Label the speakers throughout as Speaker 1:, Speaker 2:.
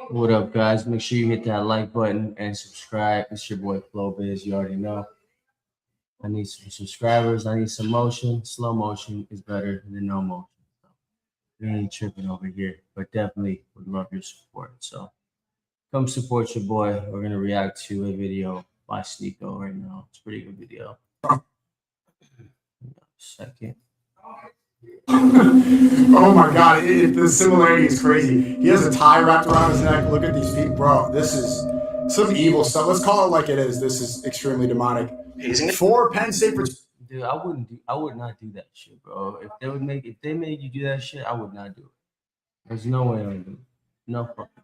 Speaker 1: What up, guys? Make sure you hit that like button and subscribe. It's your boy Flobiz. You already know. I need some subscribers. I need some motion. Slow motion is better than no motion. So we ain't tripping over here, but definitely would love your support. So come support your boy. We're gonna react to a video by Sneeko right now. It's a pretty good video. Second.
Speaker 2: Oh my god, the similarity is crazy. He has a tie wrapped around his neck. Look at these feet, bro. This is some evil stuff. Let's call it like it is. This is extremely demonic. 4 Penn State for
Speaker 1: Dude, I would not do that shit, bro. If they made you do that shit, I would not do it. There's no way I would do it. No fucking.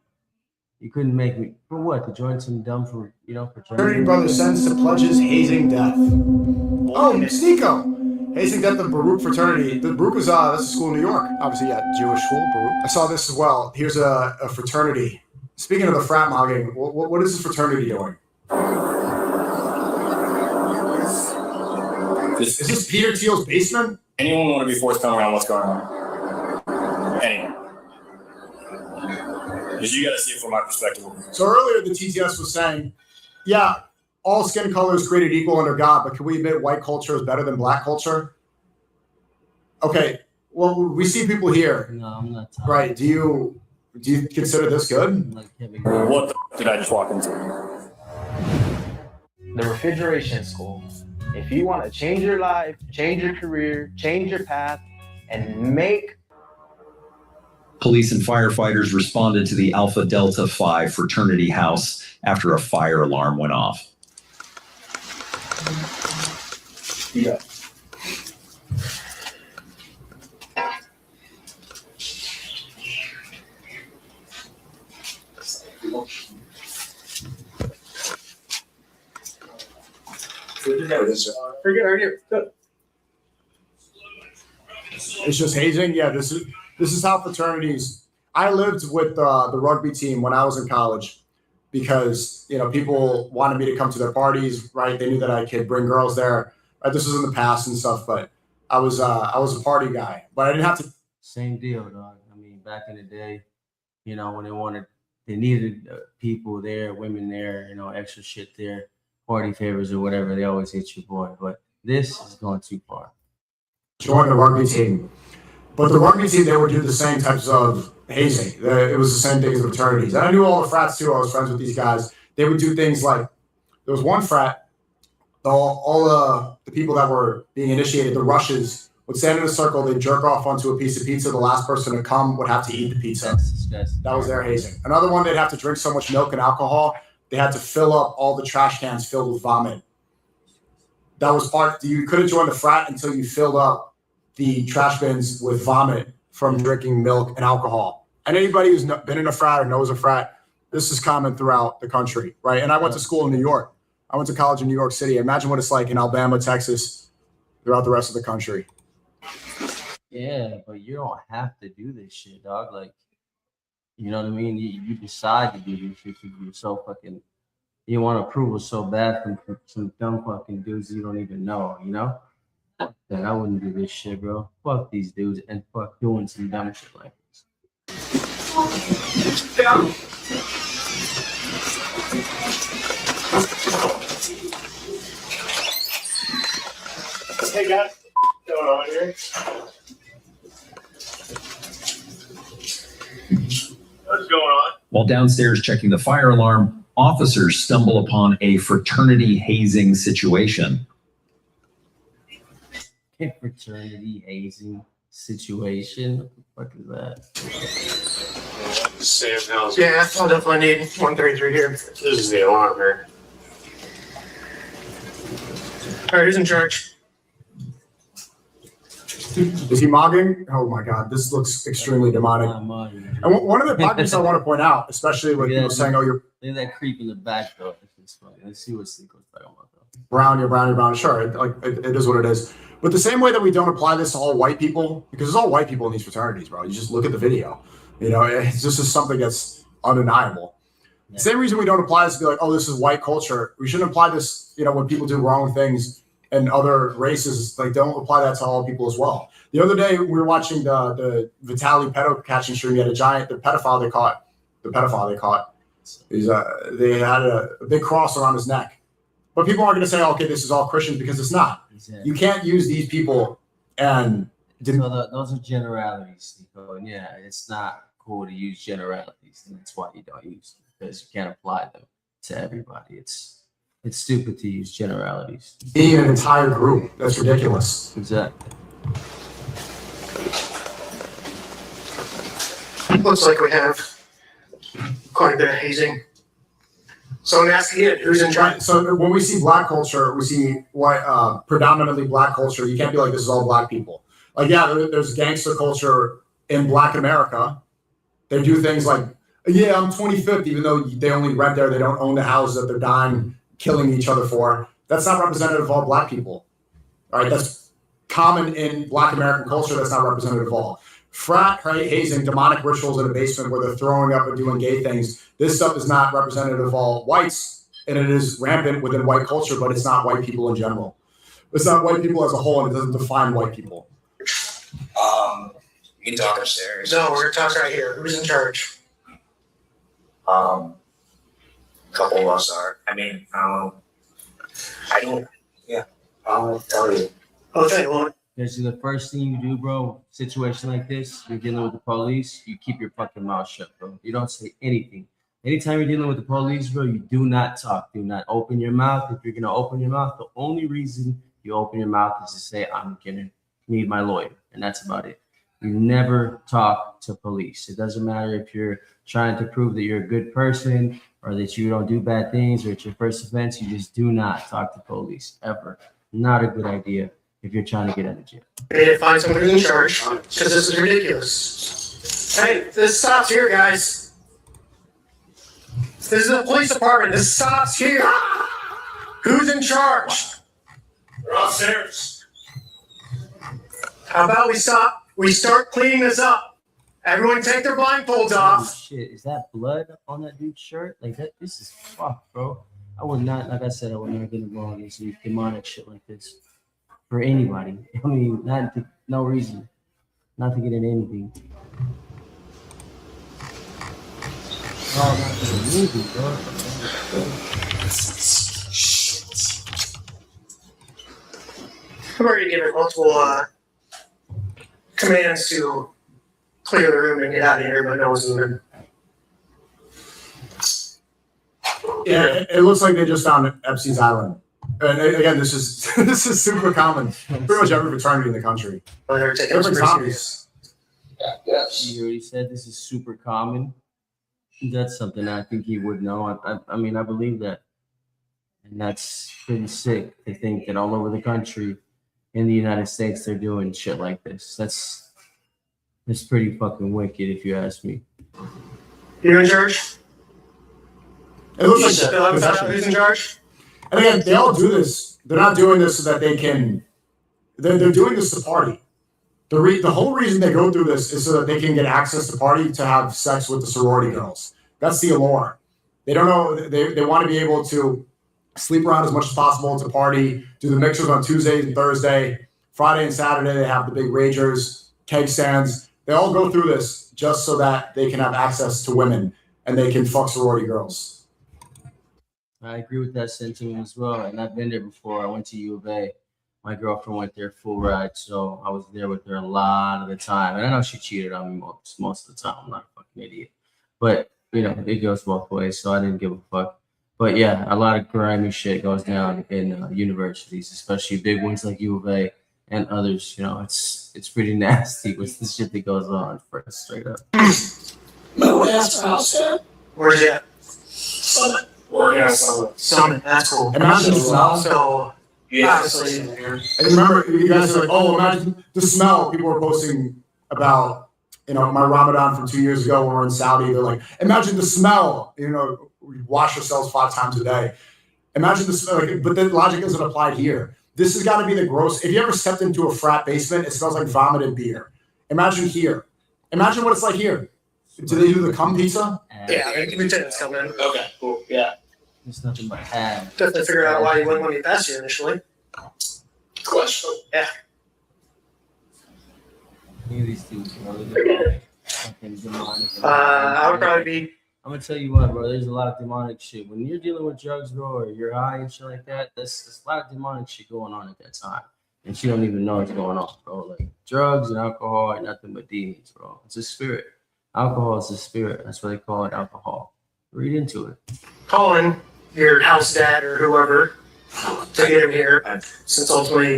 Speaker 1: You couldn't make me for what? To join some dumb
Speaker 2: fraternity brother sentenced to pledges hazing death. Oh, Sneeko. Hazing death of Baruch fraternity. The Baruch is that's a school in New York. Obviously, yeah, Jewish school, Baruch. I saw this as well. Here's a fraternity. Speaking of the frat mogging, what is this fraternity doing? Is this Peter Thiel's basement?
Speaker 3: Anyone want to be forthcoming on what's going on? Anyone. Because you got to see it from my perspective.
Speaker 2: So earlier, the TTS was saying, yeah, all skin colors created equal under God, but can we admit white culture is better than black culture? Okay, well, we see people here.
Speaker 1: No, I'm not.
Speaker 2: Right? Do you consider this good?
Speaker 3: What the did I just walk into?
Speaker 4: The refrigeration school. If you want to change your life, change your career, change your path, and make.
Speaker 5: Police and firefighters responded to the Alpha Delta Phi fraternity house after a fire alarm went off.
Speaker 3: Yeah.
Speaker 2: It's just hazing. Yeah, this is how fraternities. I lived with the rugby team when I was in college because people wanted me to come to their parties. Right, they knew that I could bring girls there. Right? This was in the past and stuff, but I was a party guy. But I didn't have to.
Speaker 1: Same deal, dog. I mean, back in the day, when they needed people there, women there, extra shit there, party favors or whatever. They always hit your boy, but this is going too far.
Speaker 2: Join the rugby team. But the rugby team, they would do the same types of hazing. It was the same thing as the fraternities. And I knew all the frats too. I was friends with these guys. They would do things like, there was one frat, all the people that were being initiated, the rushes, would stand in a circle, they'd jerk off onto a piece of pizza. The last person to come would have to eat the pizza. That was their hazing. Another one, they'd have to drink so much milk and alcohol, they had to fill up all the trash cans filled with vomit. That was you couldn't join the frat until you filled up the trash bins with vomit from drinking milk and alcohol. And anybody who's been in a frat or knows a frat, this is common throughout the country, right? And I went to school in New York. I went to college in New York City. Imagine what it's like in Alabama, Texas, throughout the rest of the country.
Speaker 1: Yeah, but you don't have to do this shit, dog. Like, you know what I mean? You decide to do this shit because you're so fucking, you want approval so bad from some dumb fucking dudes you don't even know, That I wouldn't do this shit, bro. Fuck these dudes and fuck doing some dumb shit like this.
Speaker 3: Hey guys, what's going on here? What's going on?
Speaker 5: While downstairs checking the fire alarm, officers stumble upon a fraternity hazing situation.
Speaker 1: A fraternity hazing situation? What the fuck is that?
Speaker 3: Sam House.
Speaker 4: Yeah, I'll definitely need 133 here.
Speaker 3: This is the alarm here.
Speaker 4: All right, who's in charge?
Speaker 2: Is he mogging? Oh my God, this looks extremely demonic. And one of the podcasts I want to point out, especially with people saying, "Oh, you're."
Speaker 1: Look at that creep in the back, though. It's funny. Let's see what Sneeko's talking about, though.
Speaker 2: Brown, you're brown. Sure, it is what it is. But the same way that we don't apply this to all white people, because there's all white people in these fraternities, bro. You just look at the video. It's just something that's undeniable. Yeah. Same reason we don't apply this to be like, oh, this is white culture. We shouldn't apply this, when people do wrong things and other races, like don't apply that to all people as well. The other day we were watching the Vitaly pedo catching stream. He had the pedophile they caught is they had a big cross around his neck. But people aren't going to say, okay, this is all Christians, because it's not.
Speaker 1: Exactly.
Speaker 2: You can't use these people and
Speaker 1: those are generalities, Nico. And yeah, it's not cool to use generalities, and that's why you don't use them, because you can't apply them to everybody. It's stupid to use generalities.
Speaker 2: being an entire group. That's ridiculous.
Speaker 1: Exactly.
Speaker 6: Looks like we have quite a bit of hazing. So I'm asking you, who's in charge?
Speaker 2: Right. So when we see black culture, we see white, predominantly black culture. You can't be like, this is all black people. Like, yeah, there's gangster culture in Black America. They do things like, yeah, I'm 25th, even though they only rent there. They don't own the houses that they're dying, killing each other for. That's not representative of all black people. All right, that's common in Black American culture. That's not representative of all. Frat hazing, demonic rituals in a basement where they're throwing up and doing gay things. This stuff is not representative of all whites, and it is rampant within white culture, but it's not white people in general. It's not white people as a whole, and it doesn't define white people.
Speaker 7: You can talk upstairs.
Speaker 6: No, we're gonna talk right here. Who's in charge?
Speaker 7: A couple of us are. I mean, I don't. Yeah, I'll tell you.
Speaker 6: Okay, well,
Speaker 1: Because the first thing you do, bro, situation like this, you're dealing with the police, you keep your fucking mouth shut, bro. You don't say anything. Anytime you're dealing with the police, bro, you do not talk. Do not open your mouth. If you're going to open your mouth, the only reason you open your mouth is to say, I'm going to need my lawyer. And that's about it. You never talk to police. It doesn't matter if you're trying to prove that you're a good person or that you don't do bad things or it's your first offense. You just do not talk to police ever. Not a good idea if you're trying to get out of jail.
Speaker 6: we need to find someone who's in charge because this is ridiculous. Hey, this stops here, guys. This is the police department. This stops here. Who's in charge?
Speaker 3: We're upstairs.
Speaker 6: How about we start cleaning this up? Everyone take their blindfolds
Speaker 1: Holy
Speaker 6: off.
Speaker 1: shit, is that blood on that dude's shirt? Like that, this is fucked, bro. I would not, like I said, I would not get involved in some demonic shit like this for anybody. I mean, no reason, not to get into anything. Oh, not to the movie, bro.
Speaker 6: I've already given multiple commands to clear the room and get out of here, but no one's moving.
Speaker 2: Yeah, it looks like they just found Epstein's Island. And again, this is super common. Pretty much every fraternity in the country.
Speaker 6: Well, they're taking us
Speaker 2: Different
Speaker 6: pretty
Speaker 2: topics.
Speaker 6: serious.
Speaker 7: Yes.
Speaker 1: You already said this is super common. That's something I think he would know. I mean, I believe that. And that's pretty sick to think that all over the country in the United States, they're doing shit like this. That's pretty fucking wicked, if you ask me.
Speaker 6: You in charge?
Speaker 2: It looks like
Speaker 6: Fill out
Speaker 2: possession.
Speaker 6: who's in charge?
Speaker 2: And again, they all do this. They're not doing this so that they can. They're doing this to party. The whole reason they go through this is so that they can get access to party to have sex with the sorority girls. That's the allure. They don't know. They want to be able to sleep around as much as possible to party. Do the mixers on Tuesday and Thursday. Friday and Saturday they have the big ragers, keg stands. They all go through this just so that they can have access to women and they can fuck sorority girls.
Speaker 1: I agree with that sentiment as well. And I've been there before. I went to U of A. My girlfriend went there full ride, so I was there with her a lot of the time. And I know she cheated on me most of the time. I'm not a fucking idiot. But, you know, it goes both ways, so I didn't give a fuck. But, yeah, a lot of grimy shit goes down in universities, especially big ones like U of A and others. You know, it's pretty nasty with the shit that goes on, for straight up.
Speaker 7: My last house there.
Speaker 6: Where's he at?
Speaker 7: Summit.
Speaker 3: We're gonna sell it.
Speaker 6: Summit. That's cool.
Speaker 2: Imagine the smell.
Speaker 6: So,
Speaker 7: Yeah.
Speaker 6: obviously,
Speaker 2: And remember, you guys are like, oh, imagine the smell. People were posting about, you know, my Ramadan from 2 years ago when we were in Saudi. They're like, imagine the smell. You know, we wash ourselves 5 times a day. Imagine the smell. Like, but the logic isn't applied here. This has got to be the gross. If you ever stepped into a frat basement, it smells like vomit and beer. Imagine here. Imagine what it's like here. Do they do the cum pizza?
Speaker 6: yeah, lieutenant's coming.
Speaker 7: Okay, cool. Yeah.
Speaker 1: It's nothing but ass.
Speaker 6: Definitely figure out why you wouldn't want me past you initially.
Speaker 7: Question.
Speaker 1: Look at these dudes, bro. They're fucking demonic.
Speaker 6: I would probably be.
Speaker 1: I'm gonna tell you what, bro. There's a lot of demonic shit when you're dealing with drugs, bro, or you're high and shit like that. There's a lot of demonic shit going on at that time, and you don't even know what's going on, bro. Like drugs and alcohol are nothing but demons, bro. It's a spirit. Alcohol is a spirit. That's why they call it alcohol. Read into it.
Speaker 6: Calling your house dad or whoever to get him here, since ultimately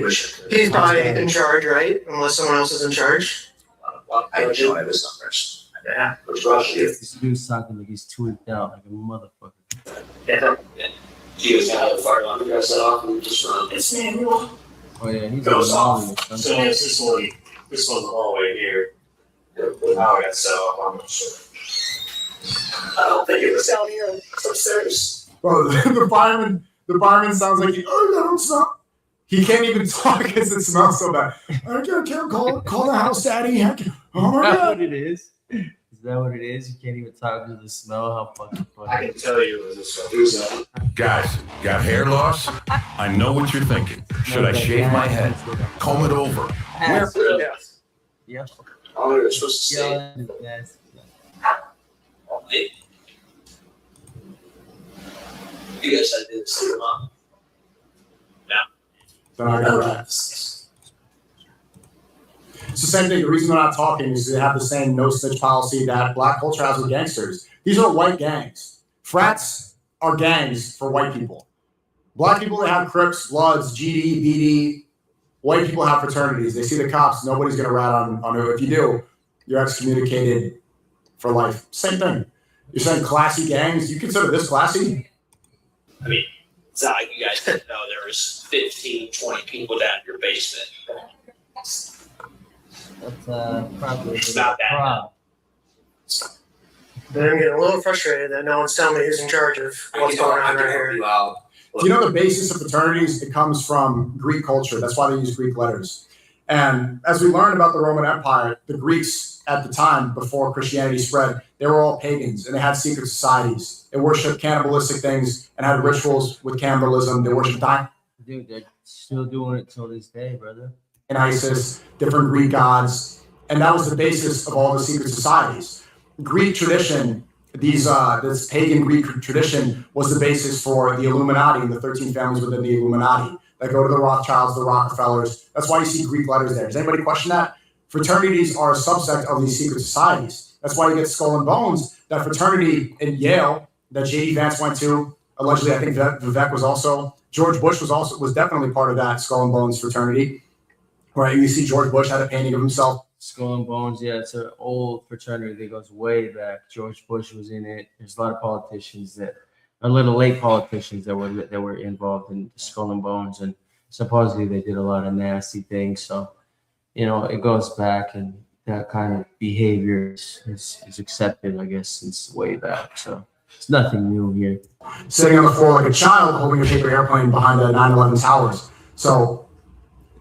Speaker 6: he's probably in charge, right? Unless someone else is in charge.
Speaker 7: Well, I don't know his numbers.
Speaker 6: Yeah.
Speaker 7: Which rush you?
Speaker 1: This dude's talking like he's tweaked out like a motherfucker.
Speaker 6: Yeah.
Speaker 7: He was gonna have a fire alarm. You guys set off and just run. It's manual.
Speaker 1: Oh yeah, he's
Speaker 3: Goes
Speaker 1: on
Speaker 3: off. So it's this one the hallway here. How it got set off, I'm not sure.
Speaker 7: I don't think it was down here. It's upstairs.
Speaker 2: Bro, the fireman sounds like I don't smell. He can't even talk because it smells so bad. I can't call the house daddy. Oh my
Speaker 1: Is that
Speaker 2: god.
Speaker 1: what it is? Is that what it is? You can't even talk to the smell. How fucking funny.
Speaker 3: I can tell you it was
Speaker 8: Guys, got hair loss? I know what you're thinking. Should I shave my head? Comb it over?
Speaker 1: Ass.
Speaker 7: Yeah.
Speaker 1: Yeah.
Speaker 7: Oh, you're supposed to say.
Speaker 1: Yeah. Yes.
Speaker 7: Hey. You guys had to see them up.
Speaker 2: It's the same thing. The reason they're not talking is they have the same no snitch policy that black culture has with gangsters. These are white gangs. Frats are gangs for white people. Black people, they have Crips, Bloods, GD, BD. White people have fraternities. They see the cops. Nobody's going to rat on who. If you do, you're excommunicated for life. Same thing. You're saying classy gangs. You consider this classy?
Speaker 7: I mean, it's not like you guys didn't know there was 15, 20 people down in your basement.
Speaker 1: That's probably
Speaker 7: It's not that.
Speaker 1: problem.
Speaker 6: Then I'm getting a little frustrated that no one's telling me who's in charge of what's going on right here.
Speaker 2: Do you know the basis of fraternities? It comes from Greek culture. That's why they use Greek letters. And as we learned about the Roman Empire, the Greeks at the time, before Christianity spread, they were all pagans and they had secret societies. They worshipped cannibalistic things and had rituals with cannibalism. They worshipped
Speaker 1: Dude, they're still doing it till this day, brother.
Speaker 2: and Isis, different Greek gods. And that was the basis of all the secret societies. Greek tradition, this pagan Greek tradition was the basis for the Illuminati and the 13 families within the Illuminati that go to the Rothschilds, the Rockefellers. That's why you see Greek letters there. Does anybody question that? Fraternities are a subsect of these secret societies. That's why you get Skull and Bones, that fraternity in Yale that J.D. Vance went to. Allegedly, I think Vivek was also. George Bush was definitely part of that Skull and Bones fraternity. Right, you see George Bush had a painting of himself.
Speaker 1: Skull and Bones, yeah, it's an old fraternity that goes way back. George Bush was in it. There's a lot of politicians that a little late politicians that were involved in Skull and Bones, and supposedly they did a lot of nasty things. So, it goes back, and that kind of behavior is accepted, I guess, since way back. So it's nothing new here.
Speaker 2: Sitting on the floor like a child holding a paper airplane behind the 9/11 towers. So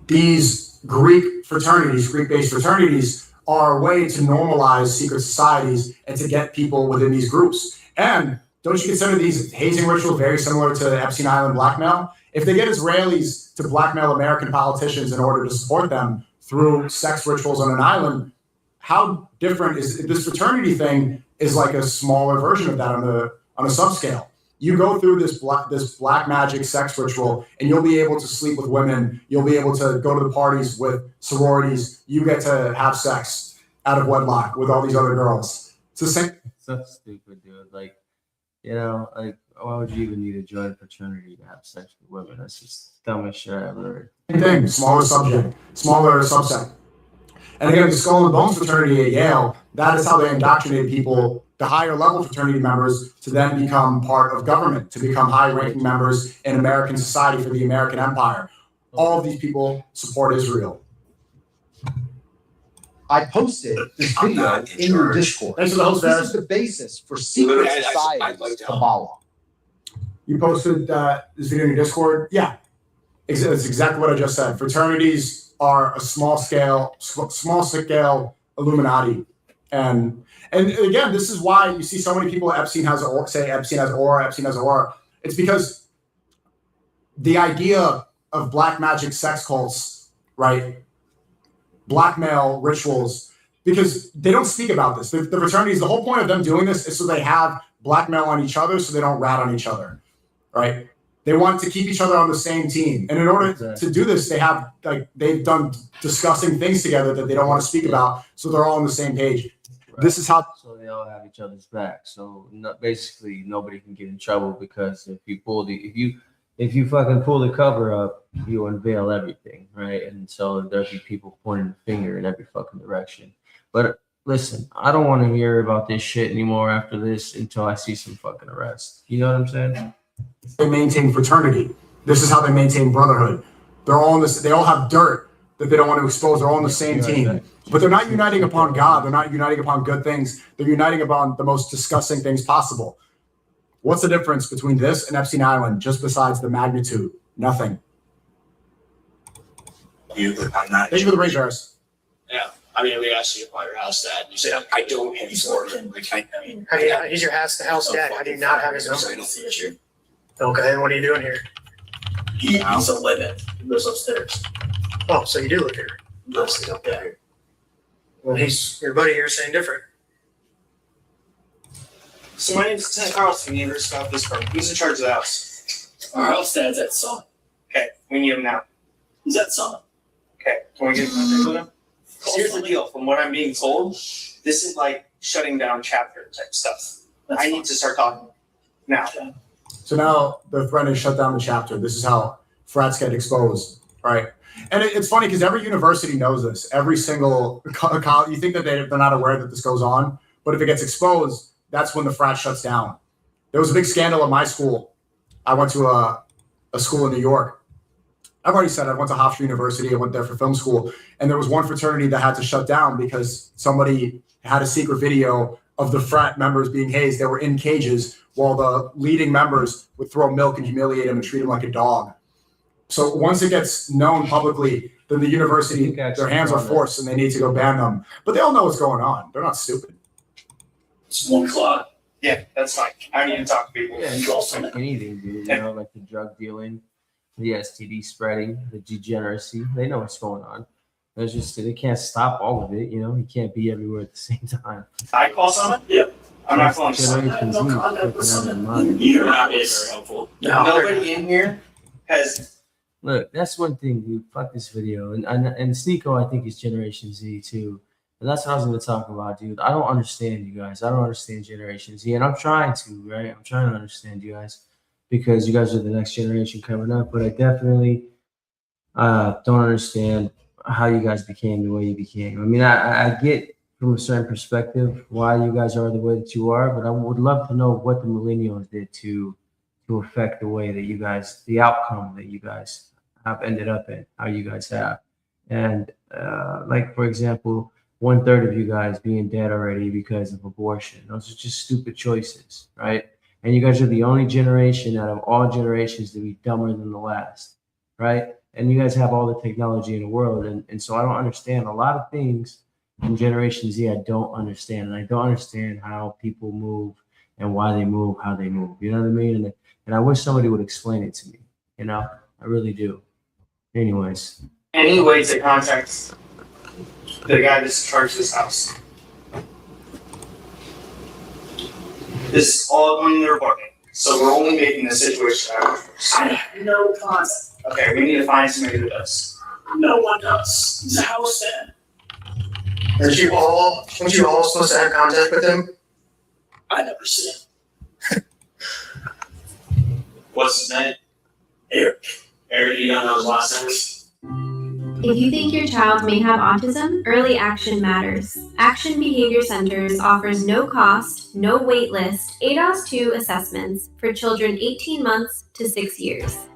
Speaker 2: these Greek fraternities, Greek-based fraternities, are a way to normalize secret societies and to get people within these groups. And don't you consider these hazing rituals very similar to the Epstein Island blackmail? If they get Israelis to blackmail American politicians in order to support them through sex rituals on an island, how different is this fraternity thing? Is like a smaller version of that on a subscale. You go through this black magic sex ritual, and you'll be able to sleep with women. You'll be able to go to the parties with sororities. You get to have sex out of wedlock with all these other girls. It's the same.
Speaker 1: So stupid, dude. Like, why would you even need to join a fraternity to have sex with women? That's just the dumbest shit I ever heard.
Speaker 2: Same thing, smaller subset. And again, the Skull and Bones fraternity at Yale, that is how they indoctrinated people, the higher level fraternity members, to then become part of government, to become high-ranking members in American society for the American empire. All of these people support Israel.
Speaker 9: I posted this video in your Discord.
Speaker 2: Thanks for the host,
Speaker 9: This
Speaker 2: Ferris.
Speaker 9: is the basis for secret societies, Kabbalah.
Speaker 2: You posted this video in your Discord? Yeah. It's exactly what I just said. Fraternities are a small scale Illuminati. And again, this is why you see so many people Epstein has aura. It's because the idea of black magic sex cults, right? Blackmail rituals, because they don't speak about this. The fraternities, the whole point of them doing this is so they have blackmail on each other so they don't rat on each other, right? They want to keep each other on the same team. And in order to do this, they've done disgusting things together that they don't want to speak about, so they're all on the same page.
Speaker 1: Right.
Speaker 2: This is how.
Speaker 1: So they all have each other's back. So basically, nobody can get in trouble because if you fucking pull the cover up, you unveil everything, right? And so there'll be people pointing the finger in every fucking direction. But listen, I don't want to hear about this shit anymore after this until I see some fucking arrest. You know what I'm saying?
Speaker 2: They maintain fraternity. This is how they maintain brotherhood. They're all in this. They all have dirt that they don't want to expose. They're all on the same team, but they're not uniting upon God. They're not uniting upon good things. They're uniting upon the most disgusting things possible. What's the difference between this and Epstein Island? Just besides the magnitude, nothing.
Speaker 7: I'm not.
Speaker 2: Thank you for the raise, Harris.
Speaker 3: Yeah. I mean, we asked you about your house dad. You said, I don't have his order. Like, I mean,
Speaker 6: How do you, he's your house dad. How do you not have his number? Okay, and what are you doing here?
Speaker 7: He's a living. He lives upstairs.
Speaker 6: Oh, so you do live here.
Speaker 7: Mostly up there.
Speaker 6: Well, your buddy here is saying different.
Speaker 3: So my name's Lieutenant Carlson. We need to stop this firm. Who's in charge of the house?
Speaker 7: Our house dad's at son.
Speaker 3: Okay, we need him now.
Speaker 7: He's at son.
Speaker 3: Okay, can we get in contact with him? Here's the deal. From what I'm being told, this is like shutting down chapter type stuff. I need to start talking now.
Speaker 2: So now the threat is shut down the chapter. This is how frats get exposed, right? And it's funny because every university knows this. Every single college, you think that they're not aware that this goes on, but if it gets exposed, that's when the frat shuts down. There was a big scandal at my school. I went to a school in New York. I've already said I went to Hofstra University. I went there for film school. And there was one fraternity that had to shut down because somebody had a secret video of the frat members being hazed. They were in cages while the leading members would throw milk and humiliate them and treat them like a dog. So once it gets known publicly, then the university, their hands are forced and they need to go ban them. But they all know what's going on. They're not stupid.
Speaker 7: It's 1 o'clock.
Speaker 3: Yeah, that's fine. I need to talk to people.
Speaker 1: Yeah, it's like anything, dude. You know, like the drug dealing, the STD spreading, the degeneracy. They know what's going on. There's just they can't stop all of it. You know, you can't be everywhere at the same time.
Speaker 3: I call someone? Yep. I'm not calling someone.
Speaker 7: You're not being very helpful.
Speaker 3: Nobody in here has.
Speaker 1: Look, that's one thing, dude. Fuck this video, and Sneeko, I think is Generation Z too, and that's what I was going to talk about, dude. I don't understand you guys. I don't understand Generation Z, and I'm trying to, right? I'm trying to understand you guys because you guys are the next generation coming up. But I definitely don't understand how you guys became the way you became. I mean, I get from a certain perspective why you guys are the way that you are, but I would love to know what the millennials did to affect the way that you guys, the outcome that you guys have ended up in, how you guys have. And like, for example, 1/3 of you guys being dead already because of abortion. Those are just stupid choices, right? And you guys are the only generation out of all generations to be dumber than the last, right? And you guys have all the technology in the world. And so I don't understand a lot of things in Generation Z. I don't understand. And I don't understand how people move and why they move, how they move. You know what I mean? And I wish somebody would explain it to me. You know, I really do. Anyways.
Speaker 3: Any way to contact the guy that's in charge of this house. This is all going in the report. So we're only making the situation out.
Speaker 7: I have no concept.
Speaker 3: Okay, we need to find somebody who does.
Speaker 7: No one does. He's a house dad.
Speaker 6: Weren't you all supposed to have contact with him?
Speaker 7: I never see him.
Speaker 3: What's his name?
Speaker 7: Eric.
Speaker 3: Eric, you don't know his last name?
Speaker 10: If you think your child may have autism, early action matters. Action Behavior Centers offers no cost, no wait list, ADOS-2 assessments for children 18 months to 6 years.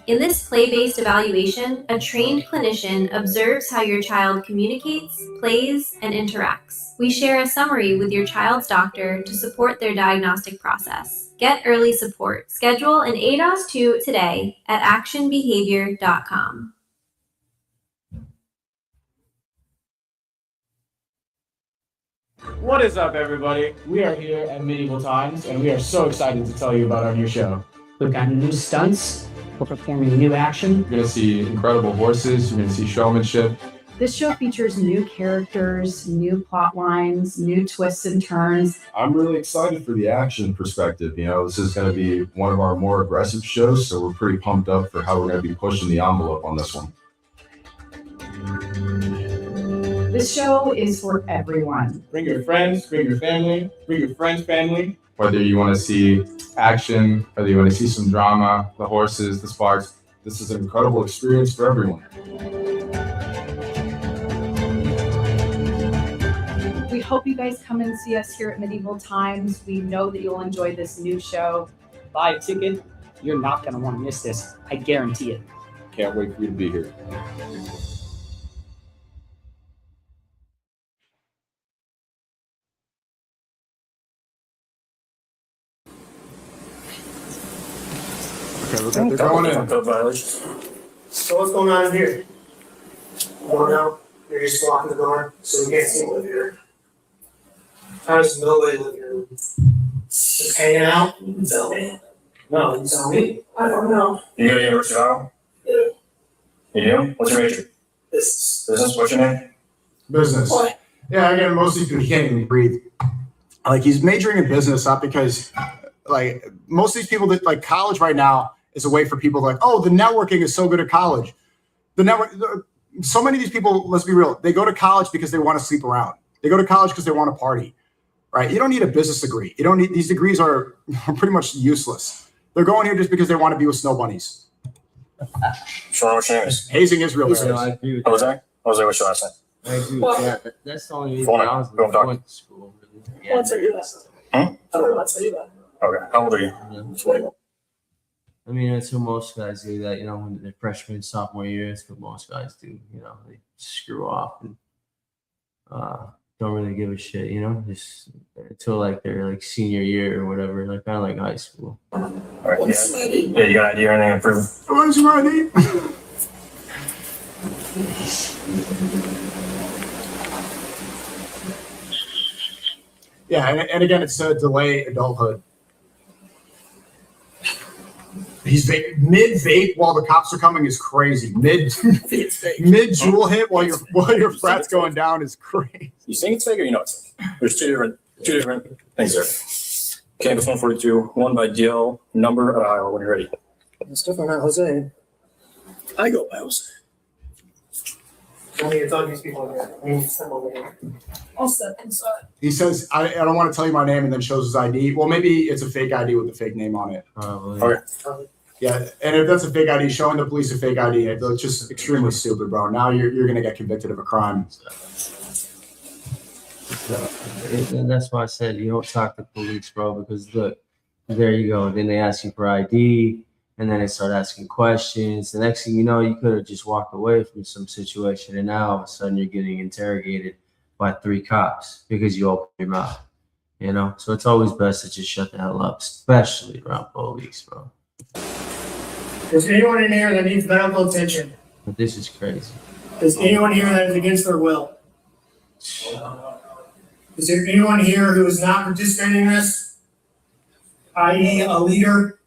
Speaker 10: In this play-based evaluation, a trained clinician observes how your child communicates, plays, and interacts. We share a summary with your child's doctor to support their diagnostic process. Get early support. Schedule an ADOS-2 today at actionbehavior.com.
Speaker 11: What is up, everybody? We are here at Medieval Times, and we are so excited to tell you about our new show.
Speaker 12: We've got new stunts, We're performing new action.
Speaker 11: You're gonna see incredible horses. You're gonna see showmanship.
Speaker 13: This show features new characters, new plot lines, new twists and turns.
Speaker 14: I'm really excited for the action perspective. This is going to be one of our more aggressive shows, so we're pretty pumped up for how we're going to be pushing the envelope on this one.
Speaker 13: This show is for everyone.
Speaker 11: Bring your friends, bring your family, bring your friends' family. Whether you want to see action, whether you want to see some drama, the horses, the sparks,
Speaker 14: this is an incredible experience for everyone.
Speaker 13: We hope you guys come and see us here at Medieval Times. We know that you'll enjoy this new show.
Speaker 12: Buy a ticket. You're not going to want to miss this. I guarantee it.
Speaker 14: Can't wait for you to be here.
Speaker 2: Okay, they're going in.
Speaker 6: Code violations. So what's going on in here? You don't know? You're just blocking the door, so we can't see you live here. How does nobody live here? Just hanging out? You can tell me. No, you tell me. I don't know.
Speaker 7: You go to University of Iowa?
Speaker 6: Yeah.
Speaker 7: You do? What's your major? Business? What's your name?
Speaker 2: Business.
Speaker 6: What?
Speaker 2: Yeah, again, mostly because he can't even breathe. Like, he's majoring in business, not because, like, most of these people that, like, college right now is a way for people to, like, oh, the networking is so good at college. So many of these people, let's be real, they go to college because they want to sleep around. They go to college because they want to party, right? You don't need a business degree. You don't need, these degrees are pretty much useless. They're going here just because they want to be with snow bunnies.
Speaker 7: Sure, what's your name is?
Speaker 2: Hazing is real.
Speaker 1: I agree with
Speaker 7: What was
Speaker 1: that.
Speaker 7: that? What was that? What's your last name?
Speaker 1: I agree with that. That's the only reason
Speaker 7: Phone
Speaker 1: I was
Speaker 7: number. Go
Speaker 1: going to school. Really. Yeah.
Speaker 6: What's you that?
Speaker 7: Hmm?
Speaker 6: I don't know what's you that.
Speaker 7: Okay. How old are you?
Speaker 1: Yeah.
Speaker 7: 21.
Speaker 1: I mean, that's what most guys do. That when they're freshman, sophomore year, that's what most guys do. They screw off and don't really give a shit. Just until like their senior year or whatever, like kind of like high school.
Speaker 7: All right. Yeah, you got an ID or anything to prove?
Speaker 2: What's your ID? Yeah, and again, it's to delay adulthood. He's mid-vape while the cops are coming is crazy. Mid-jewel hit while your frat's going down is crazy.
Speaker 7: You think it's fake or you know it's fake? There's two different things there. Campus 142, one by DL, number Iowa when you're ready.
Speaker 6: It's definitely not Jose. I go by Jose. I need to talk to these people again. I need to send over here. I'll step inside.
Speaker 2: He says, I don't want to tell you my name, and then shows his ID. Well, maybe it's a fake ID with a fake name on it.
Speaker 1: Probably.
Speaker 7: Okay.
Speaker 2: Yeah, and if that's a fake ID, showing the police a fake ID, it's just extremely stupid, bro. Now you're going to get convicted of a crime.
Speaker 1: And that's why I said you don't talk to police, bro, because look, there you go. Then they ask you for ID, and then they start asking questions. The next thing you know, you could have just walked away from some situation, and now all of a sudden you're getting interrogated by 3 cops because you opened your mouth. So it's always best to just shut the hell up, especially around police, bro.
Speaker 6: Is anyone in here that needs medical attention?
Speaker 1: But this is crazy.
Speaker 6: Is anyone here that is against their will? Is there anyone here who is not participating in this? I.e. a leader?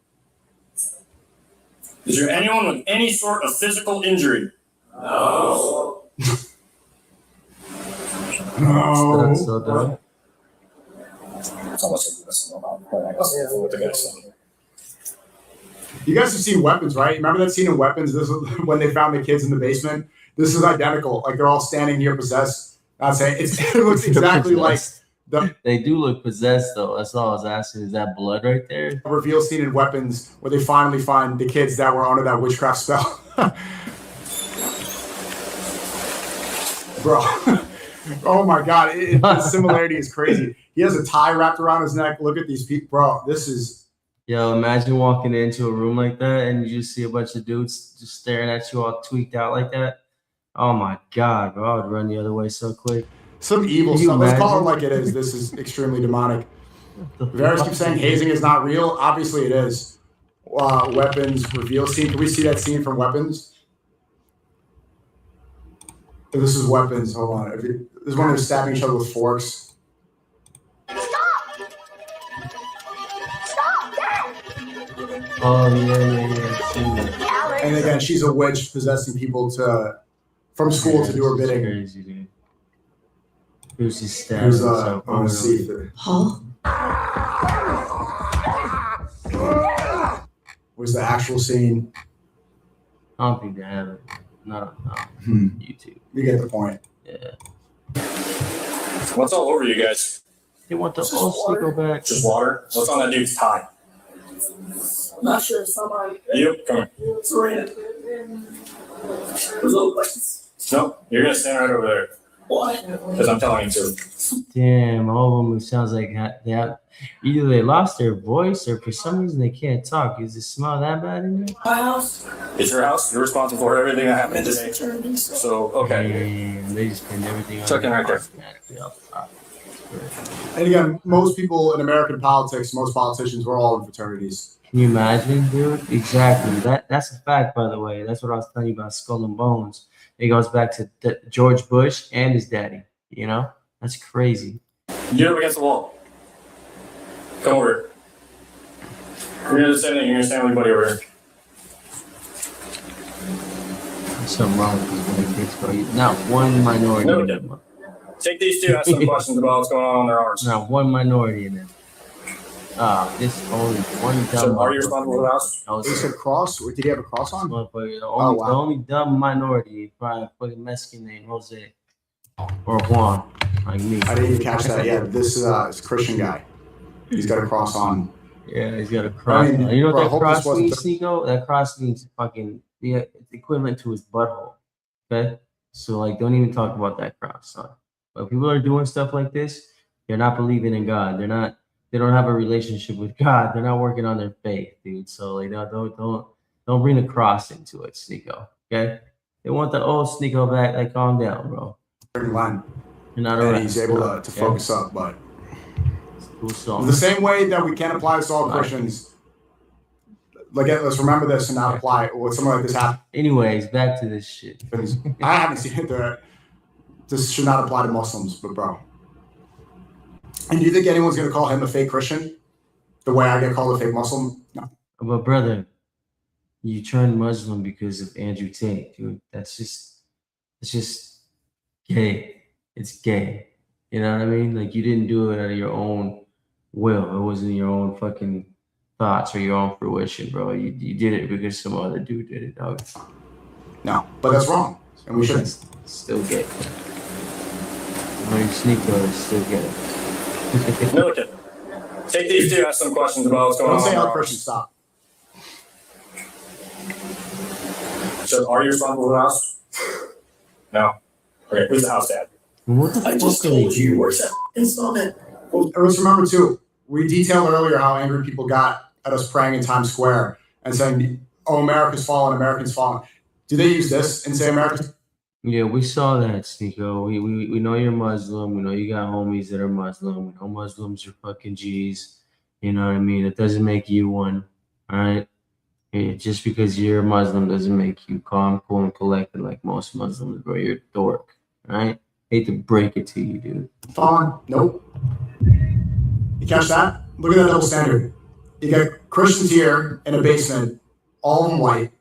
Speaker 7: Is there anyone with any sort of physical injury?
Speaker 6: No.
Speaker 1: That's so dumb.
Speaker 7: It's almost what the guy said.
Speaker 2: You guys have seen Weapons, right? Remember that scene in Weapons? This was when they found the kids in the basement. This is identical. Like they're all standing near possessed. Not saying it looks exactly like the.
Speaker 1: They do look possessed, though. That's all I was asking. Is that blood right there?
Speaker 2: Reveal scene in Weapons where they finally find the kids that were under that witchcraft spell. Bro. Oh my God. The similarity is crazy. He has a tie wrapped around his neck. Look at these people. Bro, this is.
Speaker 1: Yo, imagine walking into a room like that and you just see a bunch of dudes just staring at you all tweaked out like that. Oh my God, bro. I would run the other way so quick.
Speaker 2: Some evil stuff. Let's call it like it is. This is extremely demonic. Varys keeps saying hazing is not real. Obviously it is. Weapons reveal scene. Can we see that scene from Weapons? This is Weapons. Hold on. This is when they're stabbing each other with forks.
Speaker 1: Oh yeah. Seen that.
Speaker 2: And again, she's a witch possessing people from school to do her bidding.
Speaker 1: Crazy, dude. Who's just stabbing
Speaker 2: Here's
Speaker 1: himself?
Speaker 2: I want to see if where's the actual scene?
Speaker 1: I don't think they have it. No. YouTube.
Speaker 2: You get the point.
Speaker 1: Yeah.
Speaker 15: What's all over you guys?
Speaker 1: They want the old Sneeko back.
Speaker 15: Just water? What's on that dude's tie?
Speaker 16: I'm not sure. Somebody.
Speaker 15: You? Come here.
Speaker 16: It's raining.
Speaker 15: No, you're gonna stand right over there.
Speaker 16: Why?
Speaker 15: Because I'm telling you to.
Speaker 1: Damn, all of them, it sounds like they have either they lost their voice or for some reason they can't talk. Is it smell that bad in there?
Speaker 16: My house.
Speaker 15: It's your house. You're responsible for everything that happened today. So, okay.
Speaker 1: Damn, they just pinned everything
Speaker 15: Tuck in right there.
Speaker 2: And again, most people in American politics, most politicians, were all in fraternities.
Speaker 1: Can you imagine, dude? Exactly. That's a fact, by the way. That's what I was telling you about Skull and Bones. It goes back to George Bush and his daddy. You know, that's crazy.
Speaker 15: Get up against the wall. Come over here. You're gonna stand there. You're gonna stand with anybody over here.
Speaker 1: There's something wrong with these white kids, bro. Not one minority.
Speaker 15: No,
Speaker 1: in them.
Speaker 15: Take these two. Ask some questions about what's going on their arms.
Speaker 1: Not one minority in them. This only one dumb.
Speaker 15: So, are you responsible for the house?
Speaker 2: He said cross. Did he have a cross on?
Speaker 1: The only dumb minority, probably fucking Mexican named Jose or Juan, like me.
Speaker 2: I didn't even catch that. Yeah, this is a Christian guy. He's got a cross on.
Speaker 1: Yeah, he's got a cross.
Speaker 2: I mean,
Speaker 1: on. You know
Speaker 2: bro, I
Speaker 1: what that
Speaker 2: hope
Speaker 1: cross
Speaker 2: this wasn't
Speaker 1: means, Nico? That cross means fucking it's equivalent to his butthole. Okay, so like, don't even talk about that cross, son. But people are doing stuff like this. They're not believing in God. They don't have a relationship with God. They're not working on their faith, dude. So like, don't bring the cross into it, Sneeko. Okay? They want the old Sneeko back. Like, calm down, bro.
Speaker 2: You're
Speaker 1: not
Speaker 2: and
Speaker 1: around.
Speaker 2: he's able to focus up, but
Speaker 1: Cool song.
Speaker 2: the same way that we can't apply this to all Christians. Like, let's remember this and not apply it. When something like this happens.
Speaker 1: Anyways, back to this shit.
Speaker 2: I haven't seen it there. This should not apply to Muslims, but bro. And do you think anyone's going to call him a fake Christian? The way I get called a fake Muslim? No.
Speaker 1: But brother, you turned Muslim because of Andrew Tate, dude. It's just gay. It's gay. You know what I mean? Like, you didn't do it out of your own will. It wasn't your own fucking thoughts or your own fruition, bro. You did it because some other dude did it, dog.
Speaker 2: No, but that's wrong. And we shouldn't.
Speaker 1: Still gay. Sneeko is still gay.
Speaker 15: Milliken, take these two. Ask some questions about what's going on.
Speaker 2: Don't say
Speaker 15: in their
Speaker 2: all
Speaker 15: arms.
Speaker 2: Christians. Stop.
Speaker 15: So, are you responsible for the house? No. Okay, who's the house dad?
Speaker 1: What the
Speaker 16: I just told you where's that installment.
Speaker 2: Well, let's remember too, we detailed earlier how angry people got at us praying in Times Square and saying, "Oh, America's fallen, America's fallen." Do they use this and say America's?
Speaker 1: Yeah, we saw that, Sneeko. We know you're Muslim. We know you got homies that are Muslim. We know Muslims are fucking G's. You know what I mean? It doesn't make you one, all right? Just because you're a Muslim doesn't make you calm, cool, and collected like most Muslims, bro. You're a dork, all right? Hate to break it to you, dude.
Speaker 2: Fallen? Nope. You catch that? Look at that double standard. You got Christians here in a basement, all of them white,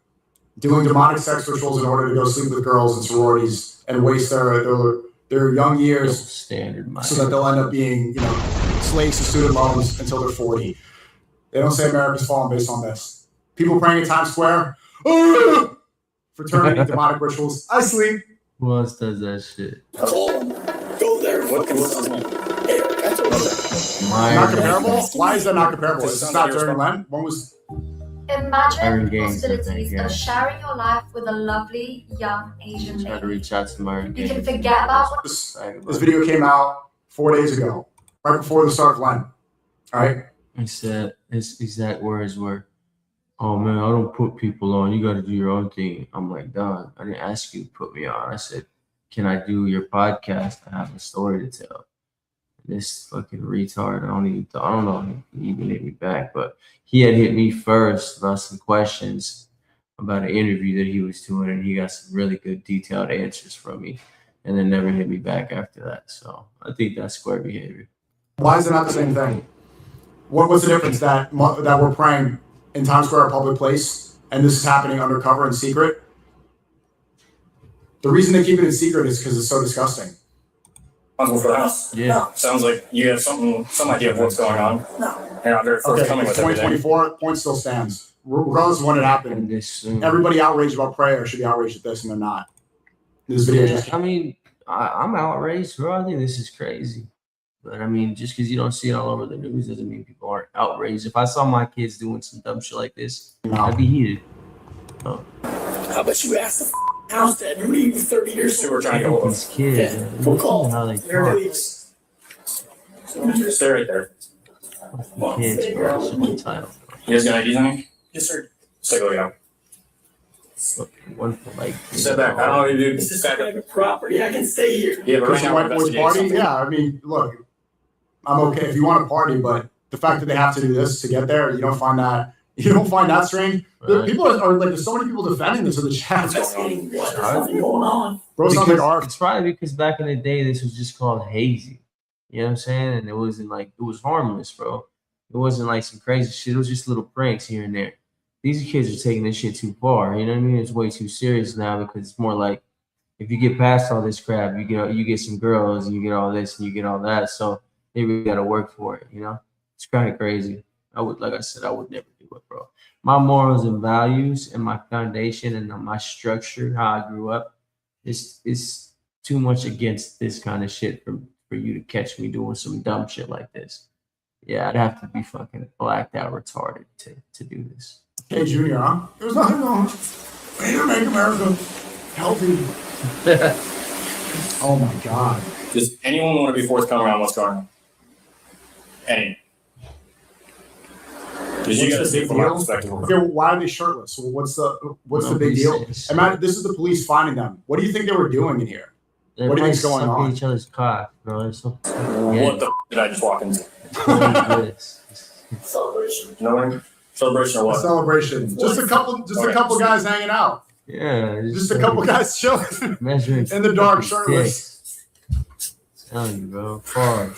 Speaker 2: doing demonic sex rituals in order to go sleep with girls and sororities and waste their young years
Speaker 1: standard
Speaker 2: so that they'll end up being, slaves to student loans until they're 40. They don't say America's fallen based on this. People praying in Times Square, fraternity, demonic rituals. I sleep.
Speaker 1: Who else does that shit?
Speaker 16: Go there.
Speaker 15: What's his name?
Speaker 2: Not comparable? Why is that not comparable? It's not during Lent. One was
Speaker 10: Imagine the possibilities of sharing your life with a lovely young Asian
Speaker 1: Try to
Speaker 10: lady.
Speaker 1: reach out to my
Speaker 10: You can forget about what
Speaker 2: This video came out 4 days ago, right before the start of Lent. All right?
Speaker 1: He said his exact words were, "Oh man, I don't put people on. You got to do your own thing." I'm like, "Dog, I didn't ask you to put me on. I said, can I do your podcast? I have a story to tell." This fucking retard, I don't know if he even hit me back, but he had hit me first about some questions about an interview that he was doing, and he got some really good detailed answers from me, and then never hit me back after that. So I think that's square behavior.
Speaker 2: Why is it not the same thing? What's the difference that we're praying in Times Square, a public place, and this is happening undercover in secret, the reason they keep it in secret is because it's so disgusting.
Speaker 15: Responsible for the house?
Speaker 1: Yeah.
Speaker 15: Sounds like you have some idea of what's going on. You're not very forthcoming with everything.
Speaker 2: 2024, point still stands. Regardless of when it happened, everybody outraged about prayer should be outraged at this, and they're not. This video just
Speaker 1: I mean, I'm outraged, bro. I think this is crazy. But I mean, just because you don't see it all over the news doesn't mean people aren't outraged. If I saw my kids doing some dumb shit like this, I'd be heated. Oh.
Speaker 16: How about you ask the house dad? Remember you 30 years ago?
Speaker 15: We're trying to get hold of
Speaker 1: These kids,
Speaker 16: Yeah,
Speaker 1: man.
Speaker 16: full
Speaker 1: Listen
Speaker 16: call.
Speaker 1: to how they
Speaker 16: There
Speaker 1: talk.
Speaker 16: it is.
Speaker 15: Stay right there.
Speaker 1: Kids, bro, so entitled.
Speaker 15: You guys got IDs on you?
Speaker 16: Yes, sir.
Speaker 15: Stay go, yeah.
Speaker 1: One for like.
Speaker 15: Step back. I don't know what you do.
Speaker 16: This is private property. I can stay here.
Speaker 15: Yeah, but right
Speaker 2: Christian
Speaker 15: now
Speaker 2: white
Speaker 15: we're
Speaker 2: boys
Speaker 15: investigating
Speaker 2: party.
Speaker 15: something.
Speaker 2: Yeah, I mean, look, I'm okay if you want to party, but the fact that they have to do this to get there, you don't find that strange.
Speaker 1: Right.
Speaker 2: People are like, there's so many people defending this in the chat.
Speaker 16: Investigating what? There's nothing going on.
Speaker 2: Bro, sounds like
Speaker 1: Because
Speaker 2: art.
Speaker 1: it's probably because back in the day, this was just called hazy. You know what I'm saying? And it wasn't like, it was harmless, bro. It wasn't like some crazy shit. It was just little pranks here and there. These kids are taking this shit too far. You know what I mean? It's way too serious now because it's more like if you get past all this crap, you get some girls and you get all this and you get all that. So they really got to work for it. You know, it's kind of crazy. Like I said, I would never do it, bro. My morals and values and my foundation and my structure, how I grew up, is too much against this kind of shit for you to catch me doing some dumb shit like this. Yeah, I'd have to be fucking blacked out retarded to do this.
Speaker 2: Hey, Junior, huh? There's nothing wrong. Way to make America healthy. Oh my God.
Speaker 15: Does anyone want to be forthcoming on what's going on? Any? Because you got to see from my perspective.
Speaker 2: Okay, well, why are they shirtless? Well, what's the big deal? Imagine this is the police finding them. What do you think they were doing in here?
Speaker 1: They're
Speaker 2: What do you
Speaker 1: like
Speaker 2: think's going
Speaker 1: sucking
Speaker 2: on?
Speaker 1: each other's cock, bro. They're so
Speaker 15: What the did I just walk into?
Speaker 16: Celebration.
Speaker 15: You know what I mean? Celebration or
Speaker 2: A
Speaker 15: what?
Speaker 2: celebration. Just a couple guys hanging out.
Speaker 1: Yeah.
Speaker 2: Just a couple guys chilling
Speaker 1: measuring
Speaker 2: in the dark,
Speaker 1: fucking
Speaker 2: shirtless.
Speaker 1: dicks. Telling you, bro. Far.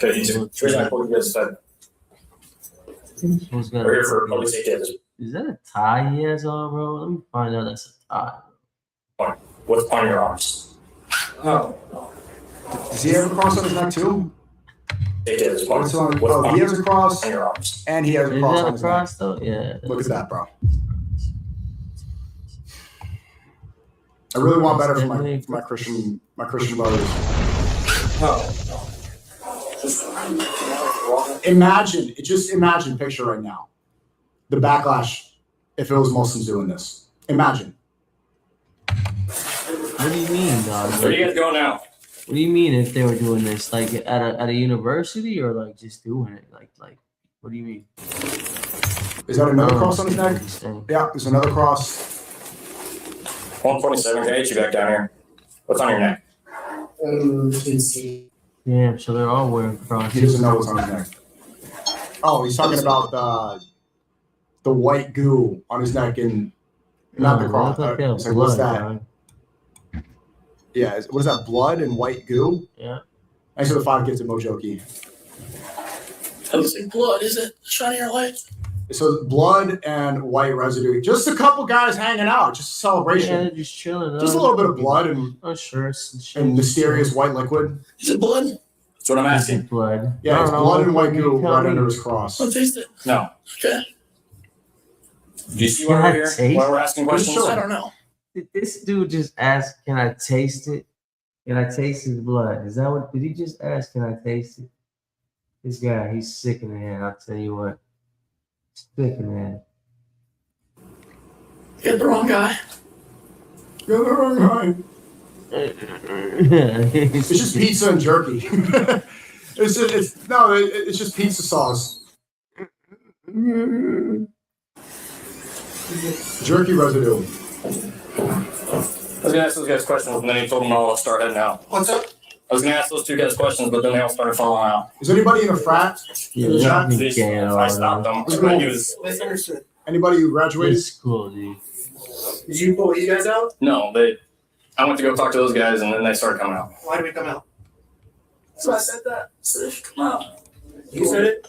Speaker 15: Okay, you two. Here's my quote you guys said.
Speaker 1: Who's got
Speaker 15: We're here for public safety.
Speaker 1: Is that a tie he has on, bro? Let me find out that's a tie.
Speaker 15: What's on your arms?
Speaker 16: Oh.
Speaker 2: Does he have a cross on his neck too?
Speaker 15: It is.
Speaker 2: What's on?
Speaker 15: What's
Speaker 2: Oh, he has a cross,
Speaker 15: on your arms?
Speaker 2: and he has a
Speaker 1: Is
Speaker 2: cross
Speaker 1: that
Speaker 2: on
Speaker 1: a
Speaker 2: his
Speaker 1: cross
Speaker 2: neck.
Speaker 1: though? Yeah.
Speaker 2: Look at that, bro. I really want better for my Christian brothers. Imagine picture right now the backlash if it was Muslims doing this. Imagine.
Speaker 1: What do you mean, dog?
Speaker 15: Where do you guys go now?
Speaker 1: What do you mean if they were doing this, like at a university or like just doing it, like what do you mean?
Speaker 2: Is that another cross on his neck? Yeah, there's another cross.
Speaker 15: 127. Can I get you back down here? What's on your neck?
Speaker 1: Yeah, so they're all wearing crosses.
Speaker 2: He doesn't know what's on his neck. Oh, he's talking about the white goo on his neck and not the cross. It's like, what's that?
Speaker 1: Dog.
Speaker 2: Yeah, what is that? Blood and white goo?
Speaker 1: Yeah.
Speaker 2: Thanks for the 5 kids at Mojoki.
Speaker 16: That looks like blood, is it? Shining your light.
Speaker 2: So blood and white residue. Just a couple guys hanging out. Just a celebration.
Speaker 1: Yeah, just chilling.
Speaker 2: Just a little bit of blood and
Speaker 1: shirts and shit.
Speaker 2: And mysterious white liquid.
Speaker 16: Is it blood?
Speaker 15: That's what I'm asking.
Speaker 1: Blood.
Speaker 2: Yeah, it's blood and white goo right under his cross.
Speaker 16: I'll taste it.
Speaker 15: No.
Speaker 16: Okay.
Speaker 15: Do you see why we're here? Why we're asking questions?
Speaker 16: I don't know.
Speaker 1: This dude just asked, "Can I taste it? Can I taste his blood?" Is that what? Did he just ask? Can I taste it? This guy, he's sick in the head. I'll tell you what. Sick in the head.
Speaker 16: You got the wrong guy.
Speaker 2: You got the wrong guy. It's just pizza and jerky. It's just pizza sauce. Jerky residue.
Speaker 15: I was gonna ask those guys questions, and then he told them all to start heading out.
Speaker 16: What's up?
Speaker 15: I was gonna ask those 2 guys questions, but then they all started falling out.
Speaker 2: Is anybody in a frat?
Speaker 1: Yeah,
Speaker 15: I stopped them. But he was.
Speaker 16: Misunderstood.
Speaker 2: Anybody who graduated?
Speaker 1: It's cool, dude.
Speaker 16: Did you pull you guys out?
Speaker 15: No, I went to go talk to those guys, and then they started coming out.
Speaker 16: Why did we come out? So I said that. So they should come out.
Speaker 6: You said it?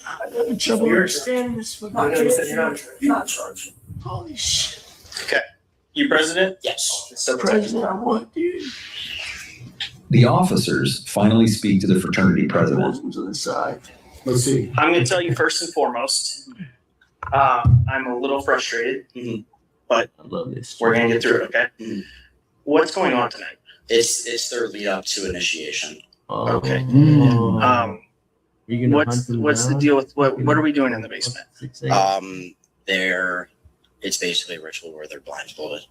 Speaker 3: You're standing this
Speaker 6: No, no, you said you're not in charge.
Speaker 3: Holy shit. Okay. You president?
Speaker 6: Yes.
Speaker 3: President, I want you.
Speaker 5: The officers finally speak to the fraternity president.
Speaker 3: To the side.
Speaker 2: Let's see.
Speaker 3: I'm going to tell you first and foremost, I'm a little frustrated, but
Speaker 1: I love this.
Speaker 3: we're going to get through it, okay? What's going on tonight?
Speaker 17: It's their lead up to initiation.
Speaker 3: Okay.
Speaker 1: You're gonna hunt them
Speaker 3: What's the
Speaker 1: down?
Speaker 3: deal with what are we doing in the basement?
Speaker 17: It's basically a ritual where they're blindfolded.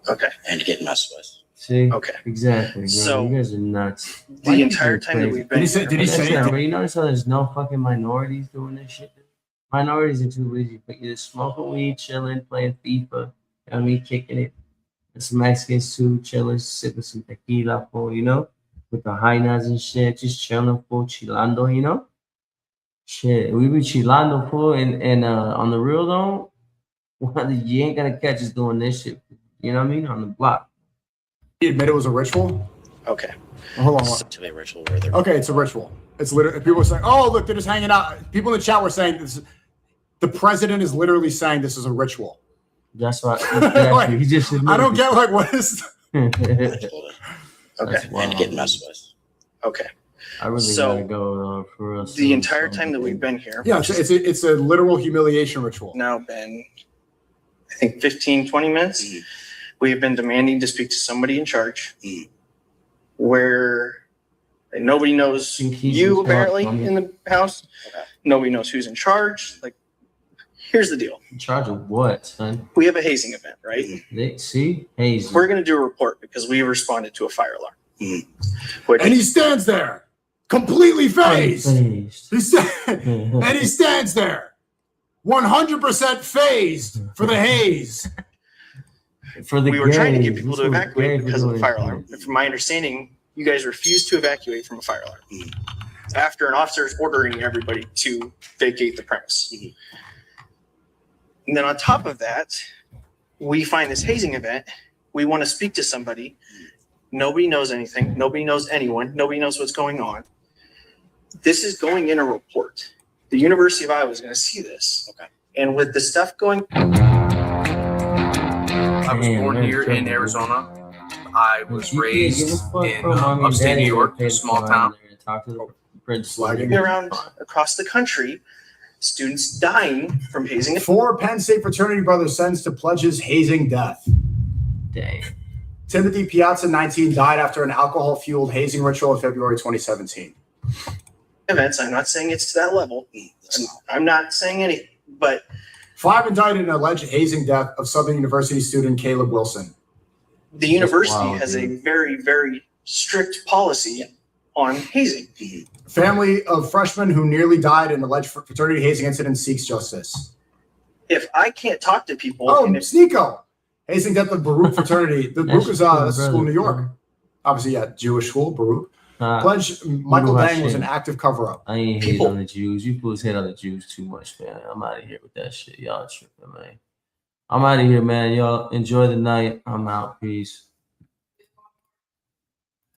Speaker 3: Okay.
Speaker 17: And get messed with.
Speaker 1: See?
Speaker 3: Okay.
Speaker 1: Exactly. Bro.
Speaker 3: So,
Speaker 1: you guys are nuts.
Speaker 3: The entire time that we've been
Speaker 2: Did he say?
Speaker 1: Bro, you notice how there's no fucking minorities doing this shit? Minorities are too busy. But you're just smoking weed, chilling, playing FIFA. You know what I mean? Kicking it. And some Mexicans too, chilling, sipping some tequila, fool, you know? With the hyenas and shit, just chilling, fool, chilando, you know? Shit, we be chilando, fool, and on the real though, you ain't gonna catch us doing this shit. You know what I mean? On the block.
Speaker 2: He admitted it was a ritual.
Speaker 3: Okay.
Speaker 2: Hold on.
Speaker 17: To a ritual where they're
Speaker 2: Okay, it's a ritual. It's literally people were saying, "Oh, look, they're just hanging out." People in the chat were saying this. The president is literally saying this is a ritual.
Speaker 1: That's why. Exactly.
Speaker 2: Like,
Speaker 1: He just
Speaker 2: I don't get like what is.
Speaker 3: Okay.
Speaker 17: and get messed with.
Speaker 3: Okay.
Speaker 1: I really
Speaker 3: So,
Speaker 1: gotta go for us.
Speaker 3: The entire time that we've been here.
Speaker 2: Yeah, it's a literal humiliation ritual.
Speaker 3: Now been, I think 15, 20 minutes. We have been demanding to speak to somebody in charge where nobody knows you apparently in the house. Nobody knows who's in charge. Like, here's the deal.
Speaker 1: In charge of what, son?
Speaker 3: We have a hazing event, right?
Speaker 1: See? Hazing.
Speaker 3: We're going to do a report because we responded to a fire alarm.
Speaker 2: And he stands there, completely phased. And he stands there, 100% phased for the haze.
Speaker 1: For the
Speaker 3: we were trying to get
Speaker 1: gays.
Speaker 3: people
Speaker 1: This
Speaker 3: to
Speaker 1: was
Speaker 3: evacuate
Speaker 1: gay
Speaker 3: because of the
Speaker 1: for
Speaker 3: fire
Speaker 1: doing
Speaker 3: alarm. From my understanding, you guys refused to evacuate from a fire alarm after an officer is ordering everybody to vacate the premise. And then on top of that, we find this hazing event. We want to speak to somebody. Nobody knows anything. Nobody knows anyone. Nobody knows what's going on. This is going in a report. The University of Iowa is going to see this. Okay. And with the stuff going.
Speaker 18: I was born here in Arizona. I was raised in upstate New York, a small town.
Speaker 3: Around across the country, students dying from hazing.
Speaker 2: 4 Penn State fraternity brothers sentenced to pledges hazing death.
Speaker 1: Dang.
Speaker 2: Timothy Piazza, 19, died after an alcohol-fueled hazing ritual in February 2017.
Speaker 3: Events. I'm not saying it's to that level. I'm not saying anything, but
Speaker 2: 5 indicted in alleged hazing death of Southern University student Caleb Wilson.
Speaker 3: the university has a very, very strict policy on hazing.
Speaker 2: Family of freshman who nearly died in alleged fraternity hazing incident seeks justice.
Speaker 3: If I can't talk to people,
Speaker 2: oh, Sneeko, hazing death of Baruch fraternity. The Baruch is a school in New York. Obviously, yeah, Jewish school, Baruch. Pledge Michael Dang was an active cover-up.
Speaker 1: I ain't hate on the Jews. You fools hate on the Jews too much, man. I'm out of here with that shit. Y'all tripping, man. I'm out of here, man. Y'all enjoy the night. I'm out. Peace.